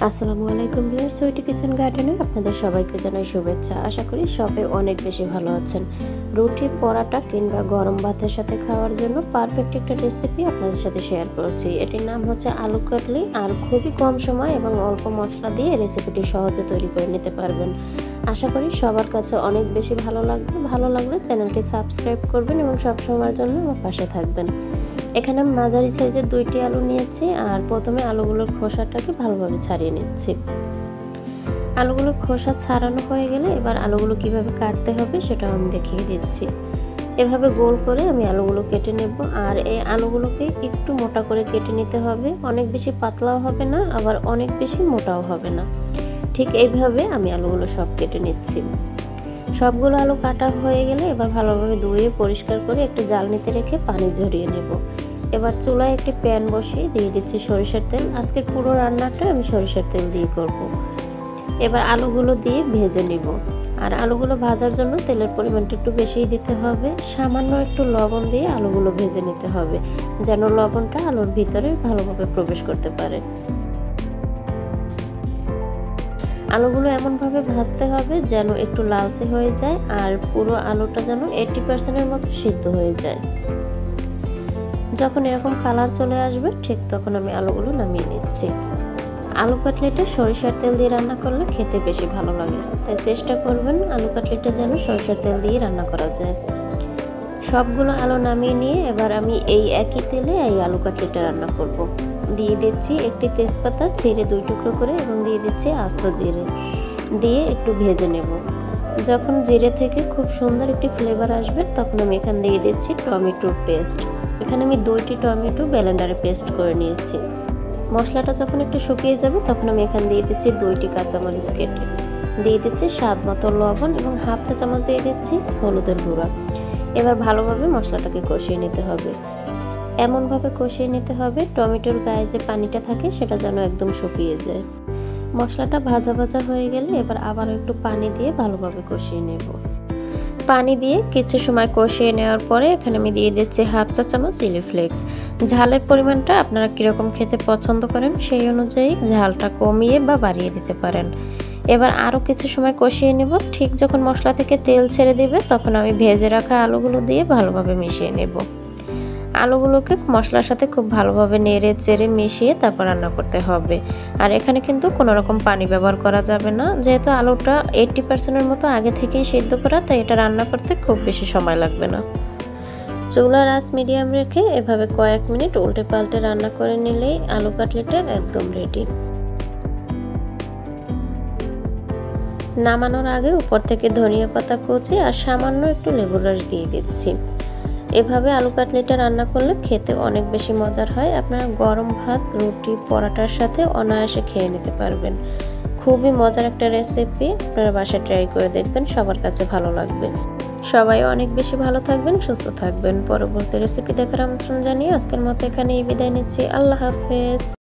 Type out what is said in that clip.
আসসালামু আলাইকুম viewers, Sweety kitchen গার্ডেনে আপনাদের সবাইকে জানাই শুভেচ্ছা। আশা করি সবাই অনেক বেশি ভালো আছেন। রুটি, পরাটা কিংবা গরম ভাতের সাথে খাওয়ার জন্য পারফেক্ট একটা রেসিপি আপনাদের সাথে শেয়ার করছি। এটির নাম হচ্ছে আলু কাটলি, আর খুবই কম সময় এবং অল্প মশলা দিয়ে রেসিপিটি সহজে তৈরি করে নিতে পারবেন। আশা করি সবার কাছে অনেক বেশি ভালো লাগবে। ভালো লাগলে চ্যানেলটি সাবস্ক্রাইব করবেন এবং সব সময়ের জন্য আমার পাশে থাকবেন। এখানে আমি মাঝারি সাইজের 2টি আলু নিয়েছি, আর প্রথমে আলুগুলোর খোসাটাকে ভালোভাবে ছাড়িয়ে নিচ্ছি। আলুগুলোর খোসা ছাড়ানো হয়ে গেলে এবার আলুগুলো কিভাবে কাটতে হবে সেটা আমি দেখিয়ে দিচ্ছি। এভাবে গোল করে আমি আলুগুলো কেটে নেব, আর এই আলুগুলোকে একটু মোটা করে কেটে নিতে হবে। অনেক বেশি পাতলাও হবে না, আবার অনেক বেশি মোটাও হবে না। ঠিক এইভাবে আমি আলুগুলো সব কেটে নিচ্ছি। সবগুলো আলু কাটা হয়ে গেলে এবার ভালোভাবে ধুয়ে পরিষ্কার করে একটা জ্বালনিতে রেখে পানি ঝরিয়ে নেব। এবার চুলায় একটি প্যান বসিয়ে দিয়ে দিচ্ছি সরিষার তেল। আজকের পুরো রান্নাটা আমি সরিষার তেল দিয়ে করব। এবার আলুগুলো দিয়ে ভেজে নিব, আর আলুগুলো ভাজার জন্য তেলের পরিমাণটা একটু বেশিই দিতে হবে। সামান্য একটু লবণ দিয়ে আলুগুলো ভেজে নিতে হবে, যেন লবণটা আলুর ভিতরে ভালোভাবে প্রবেশ করতে পারে। আলুগুলো এমনভাবে ভাজতে হবে যেন একটু লালচে হয়ে যায়, আর পুরো আলুটা যেন 80% মতো সিদ্ধ হয়ে যায়। যখন এরকম কালার চলে আসবে ঠিক তখন আমি আলুগুলো নামিয়ে নিচ্ছি। আলু কাটলেটে সরিষার তেল দিয়ে রান্না করলে খেতে বেশি ভালো লাগে, তাই চেষ্টা করবেন আলু কাটলেটে যেন সরিষার তেল দিয়ে রান্না করা যায়। সবগুলো আলু নামিয়ে নিয়ে এবার আমি এই একই তেলে এই আলু কাটলেটটা রান্না করব। দিয়ে দিচ্ছি একটি তেজপাতা ছিঁড়ে 2 টুকরো করে, এবং দিয়ে দিচ্ছি আস্ত জিরে, দিয়ে একটু ভেজে নেব। যখন জিরে থেকে খুব সুন্দর একটি ফ্লেভার আসবে তখন আমি এখানে দিয়ে দিচ্ছি টমেটোর পেস্ট। এখানে আমি 2টি টমেটো ব্লেন্ডারে পেস্ট করে নিয়েছি। মশলাটা যখন একটু শুকিয়ে যাবে তখন আমি এখানে দিয়ে দিচ্ছি 2টি কাঁচামরিচ কেটে, দিয়ে দিচ্ছি স্বাদ মতো লবণ, এবং হাফ চা চামচ দিয়ে দিচ্ছি হলুদের গুঁড়া। এবার ভালোভাবে মশলাটাকে কষিয়ে নিতে হবে। এমনভাবে কষিয়ে নিতে হবে টমেটোর গায়ে যে পানিটা থাকে সেটা যেন একদম শুকিয়ে যায়। মশলাটা ভাজা ভাজা হয়ে গেলে এবার আবারও একটু পানি দিয়ে ভালোভাবে কষিয়ে নেব। পানি দিয়ে কিছু সময় কষিয়ে নেওয়ার পরে এখানে আমি দিয়ে দিচ্ছি হাফ চা চামচ চিলি ফ্লেক্স। ঝালের পরিমাণটা আপনারা কীরকম খেতে পছন্দ করেন সেই অনুযায়ী ঝালটা কমিয়ে বা বাড়িয়ে দিতে পারেন। এবার আরও কিছু সময় কষিয়ে নেব। ঠিক যখন মশলা থেকে তেল ছেড়ে দেবে তখন আমি ভেজে রাখা আলুগুলো দিয়ে ভালোভাবে মিশিয়ে নেব। আলুগুলোকে মশলার সাথে খুব ভালোভাবে নেড়ে চেড়ে মিশিয়ে তারপর রান্না করতে হবে। আর এখানে কিন্তু কোনো রকম পানি ব্যবহার করা যাবে না, যেহেতু আলুটা 80% মতো আগে থেকেই সিদ্ধ করা, তাই এটা রান্না করতে খুব বেশি সময় লাগবে না। চুলার আঁচ মিডিয়াম রেখে এভাবে কয়েক মিনিট উল্টে পাল্টে রান্না করে নিলেই আলু কাটলেটটা একদম রেডি। নামানোর আগে উপর থেকে ধনিয়া পাতা কুচি আর সামান্য একটু লেবুর রস দিয়ে দিচ্ছি। এভাবে আলু কাটলেটটা রান্না করলে খেতে অনেক বেশি মজার হয়। আপনারা গরম ভাত, রুটি, পরাটার সাথে অনায়াসে খেয়ে নিতে পারবেন। খুবই মজার একটা রেসিপি, আপনারা বাসায় ট্রাই করে দেখবেন, সবার কাছে ভালো লাগবে। সবাই অনেক বেশি ভালো থাকবেন, সুস্থ থাকবেন। পরবর্তী রেসিপি দেখার আমন্ত্রণ জানিয়ে আজকের মতো এখানেই বিদায় নিচ্ছি। আল্লাহ হাফেজ।